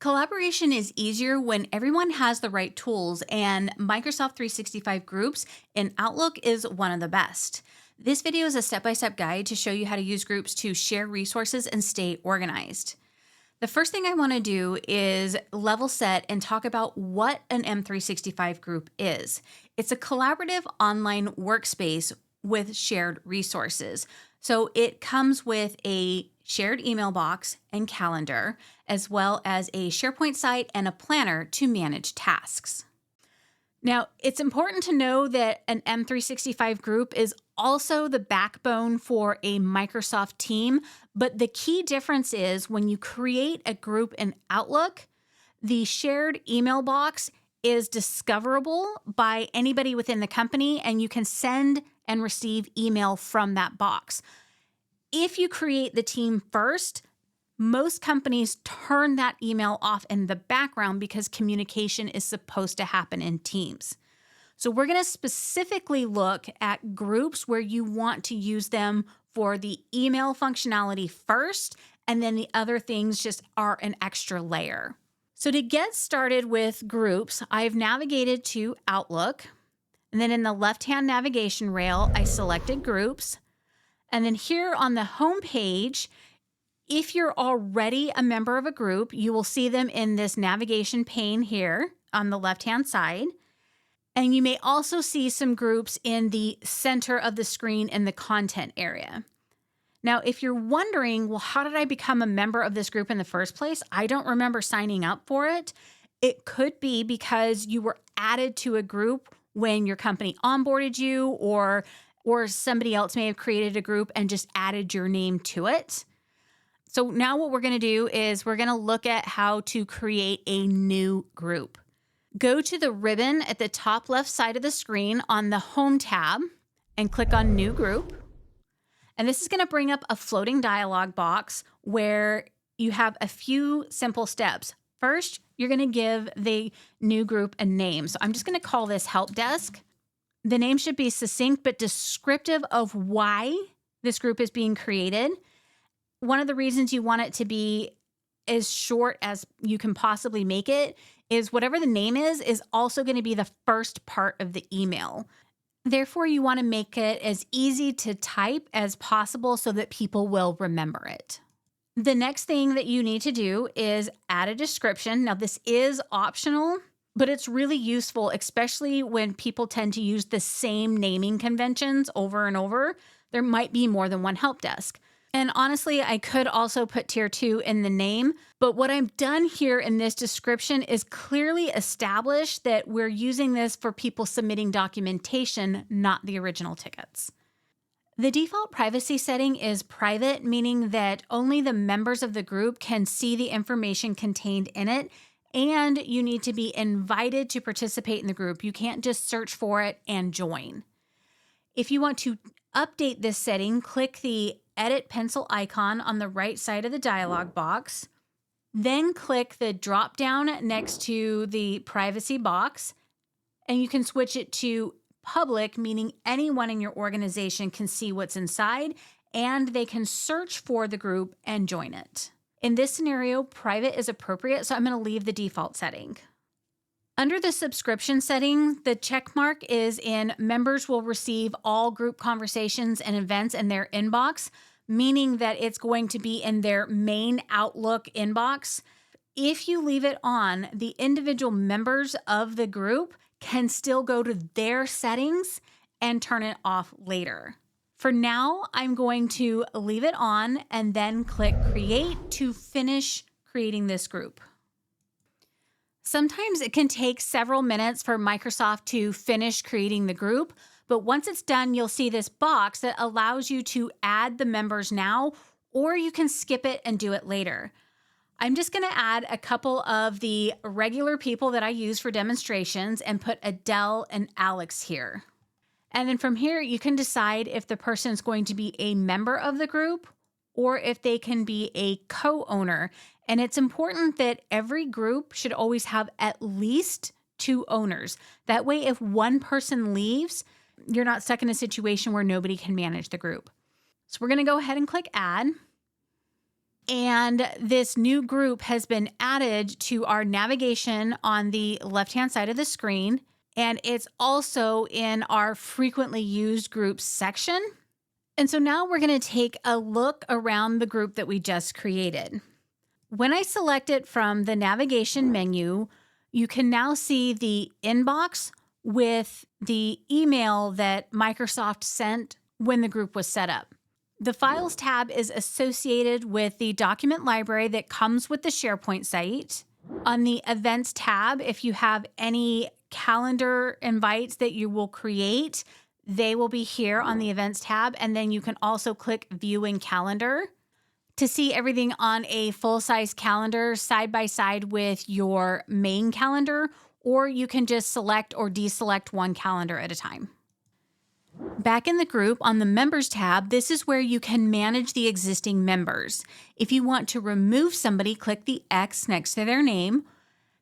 Collaboration is easier when everyone has the right tools, and Microsoft 365 Groups in Outlook is one of the best. This video is a step-by-step guide to show you how to use groups to share resources and stay organized. The first thing I want to do is level set and talk about what an M365 group is. It's a collaborative online workspace with shared resources. So it comes with a shared email box and calendar, as well as a SharePoint site and a planner to manage tasks. Now, it's important to know that an M365 group is also the backbone for a Microsoft team, but the key difference is when you create a group in Outlook, the shared email box is discoverable by anybody within the company, and you can send and receive email from that box. If you create the team first, most companies turn that email off in the background because communication is supposed to happen in teams. So we're going to specifically look at groups where you want to use them for the email functionality first, and then the other things just are an extra layer. So to get started with groups, I've navigated to Outlook, and then in the left-hand navigation rail, I selected groups. And then here on the home page, if you're already a member of a group, you will see them in this navigation pane here on the left-hand side. And you may also see some groups in the center of the screen in the content area. Now, if you're wondering, well, how did I become a member of this group in the first place? I don't remember signing up for it. It could be because you were added to a group when your company onboarded you, or somebody else may have created a group and just added your name to it. So now what we're going to do is we're going to look at how to create a new group. Go to the ribbon at the top left side of the screen on the Home tab and click on New Group. And this is going to bring up a floating dialog box where you have a few simple steps. First, you're going to give the new group a name. So I'm just going to call this Help Desk. The name should be succinct but descriptive of why this group is being created. One of the reasons you want it to be as short as you can possibly make it is whatever the name is also going to be the first part of the email. Therefore, you want to make it as easy to type as possible so that people will remember it. The next thing that you need to do is add a description. Now, this is optional, but it's really useful, especially when people tend to use the same naming conventions over and over. There might be more than one help desk. And honestly, I could also put tier 2 in the name, but what I've done here in this description is clearly establish that we're using this for people submitting documentation, not the original tickets. The default privacy setting is private, meaning that only the members of the group can see the information contained in it, and you need to be invited to participate in the group. You can't just search for it and join. If you want to update this setting, click the Edit pencil icon on the right side of the dialog box, then click the drop down next to the privacy box, and you can switch it to public, meaning anyone in your organization can see what's inside and they can search for the group and join it. In this scenario, private is appropriate, so I'm going to leave the default setting. Under the subscription setting, the check mark is in members will receive all group conversations and events in their inbox, meaning that it's going to be in their main Outlook inbox. If you leave it on, the individual members of the group can still go to their settings and turn it off later. For now, I'm going to leave it on and then click Create to finish creating this group. Sometimes it can take several minutes for Microsoft to finish creating the group, but once it's done, you'll see this box that allows you to add the members now, or you can skip it and do it later. I'm just going to add a couple of the regular people that I use for demonstrations and put Adele and Alex here. And then from here, you can decide if the person is going to be a member of the group or if they can be a co-owner. And it's important that every group should always have at least 2 owners. That way, if one person leaves, you're not stuck in a situation where nobody can manage the group. So we're going to go ahead and click Add. And this new group has been added to our navigation on the left-hand side of the screen. And it's also in our frequently used groups section. And so now we're going to take a look around the group that we just created. When I select it from the navigation menu, you can now see the inbox with the email that Microsoft sent when the group was set up. The Files tab is associated with the document library that comes with the SharePoint site. On the Events tab, if you have any calendar invites that you will create, they will be here on the Events tab, and then you can also click View in Calendar to see everything on a full-size calendar side by side with your main calendar, or you can just select or deselect one calendar at a time. Back in the group on the Members tab, this is where you can manage the existing members. If you want to remove somebody, click the X next to their name.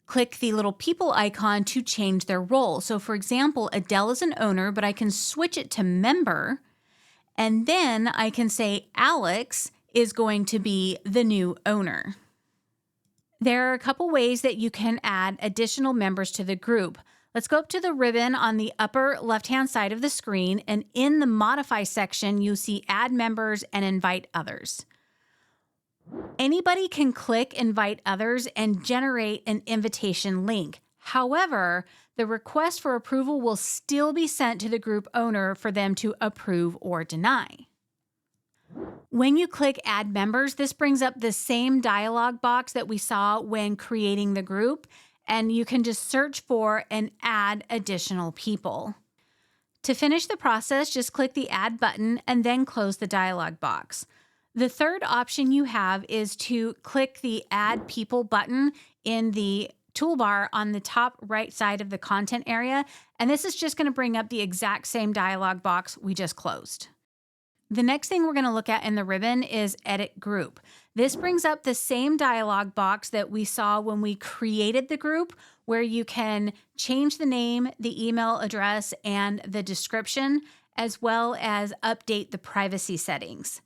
Click the little people icon to change their role. So for example, Adele is an owner, but I can switch it to member, and then I can say Alex is going to be the new owner. There are a couple ways that you can add additional members to the group. Let's go up to the ribbon on the upper left-hand side of the screen, and in the Modify section, you'll see Add Members and Invite Others. Anybody can click Invite Others and generate an invitation link. However, the request for approval will still be sent to the group owner for them to approve or deny. When you click Add Members, this brings up the same dialog box that we saw when creating the group, and you can just search for and add additional people. To finish the process, just click the Add button and then close the dialog box. The third option you have is to click the Add People button in the toolbar on the top right side of the content area, and this is just going to bring up the exact same dialog box we just closed. The next thing we're going to look at in the ribbon is Edit Group. This brings up the same dialog box that we saw when we created the group, where you can change the name, the email address, and the description, as well as update the privacy settings.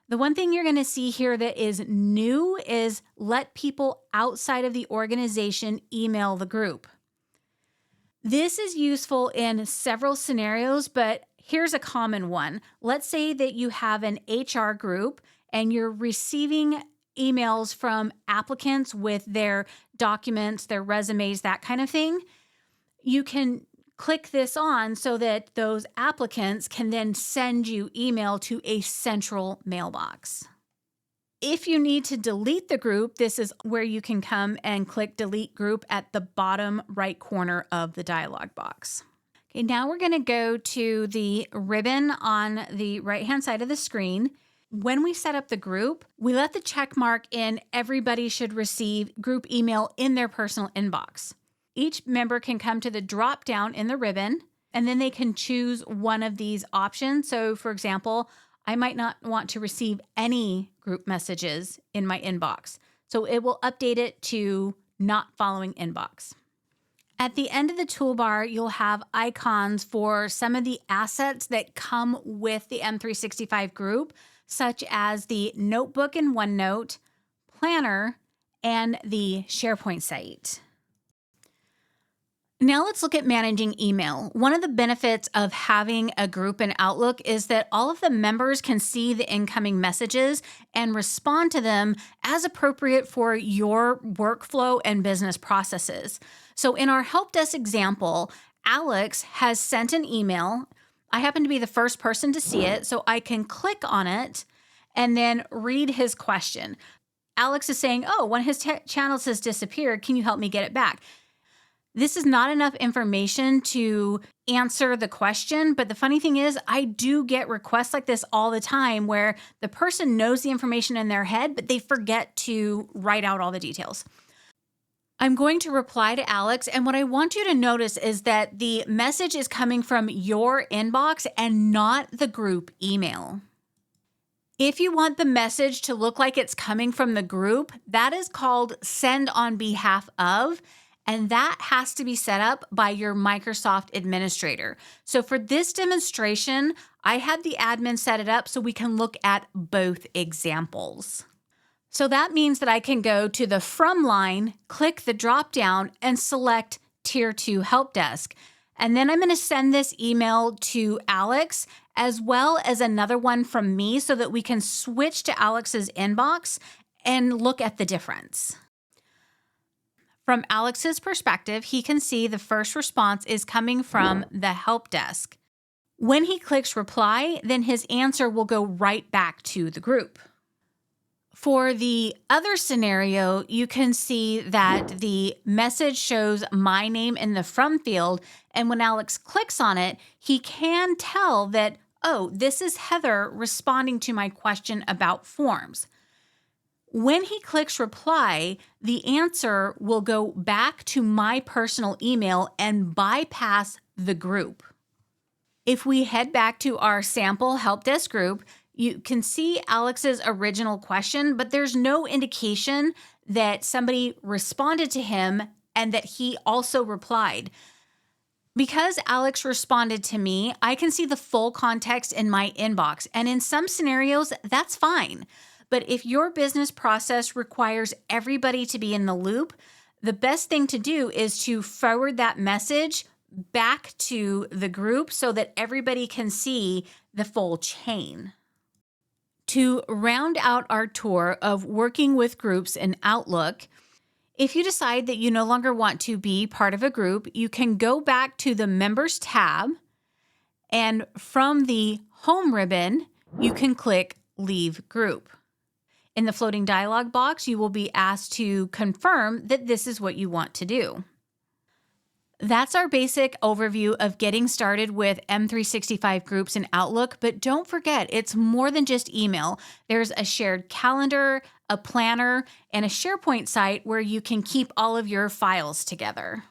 The one thing you're going to see here that is new is let people outside of the organization email the group. This is useful in several scenarios, but here's a common one. Let's say that you have an HR group and you're receiving emails from applicants with their documents, their resumes, that kind of thing. You can click this on so that those applicants can then send you email to a central mailbox. If you need to delete the group, this is where you can come and click Delete Group at the bottom right corner of the dialog box. Okay, now we're going to go to the ribbon on the right-hand side of the screen. When we set up the group, we let the check mark in everybody should receive group email in their personal inbox. Each member can come to the drop down in the ribbon, and then they can choose one of these options. So for example, I might not want to receive any group messages in my inbox. So it will update it to not following inbox. At the end of the toolbar, you'll have icons for some of the assets that come with the M365 group, such as the notebook in OneNote, planner, and the SharePoint site. Now let's look at managing email. One of the benefits of having a group in Outlook is that all of the members can see the incoming messages and respond to them as appropriate for your workflow and business processes. So in our help desk example, Alex has sent an email. I happen to be the first person to see it, so I can click on it and then read his question. Alex is saying, oh, one of his channels has disappeared. Can you help me get it back? This is not enough information to answer the question, but the funny thing is I do get requests like this all the time where the person knows the information in their head, but they forget to write out all the details. I'm going to reply to Alex, and what I want you to notice is that the message is coming from your inbox and not the group email. If you want the message to look like it's coming from the group, that is called send on behalf of, and that has to be set up by your Microsoft administrator. So for this demonstration, I had the admin set it up so we can look at both examples. So that means that I can go to the From line, click the drop down, and select Tier 2 Help Desk. And then I'm going to send this email to Alex as well as another one from me so that we can switch to Alex's inbox and look at the difference. From Alex's perspective, he can see the first response is coming from the help desk. When he clicks reply, then his answer will go right back to the group. For the other scenario, you can see that the message shows my name in the From field, and when Alex clicks on it, he can tell that, oh, this is Heather responding to my question about forms. When he clicks reply, the answer will go back to my personal email and bypass the group. If we head back to our sample help desk group, you can see Alex's original question, but there's no indication that somebody responded to him and that he also replied. Because Alex responded to me, I can see the full context in my inbox, and in some scenarios, that's fine. But if your business process requires everybody to be in the loop, the best thing to do is to forward that message back to the group so that everybody can see the full chain. To round out our tour of working with groups in Outlook, if you decide that you no longer want to be part of a group, you can go back to the Members tab, and from the Home ribbon, you can click Leave Group. In the floating dialog box, you will be asked to confirm that this is what you want to do. That's our basic overview of getting started with M365 Groups in Outlook, but don't forget, it's more than just email. There's a shared calendar, a planner, and a SharePoint site where you can keep all of your files together.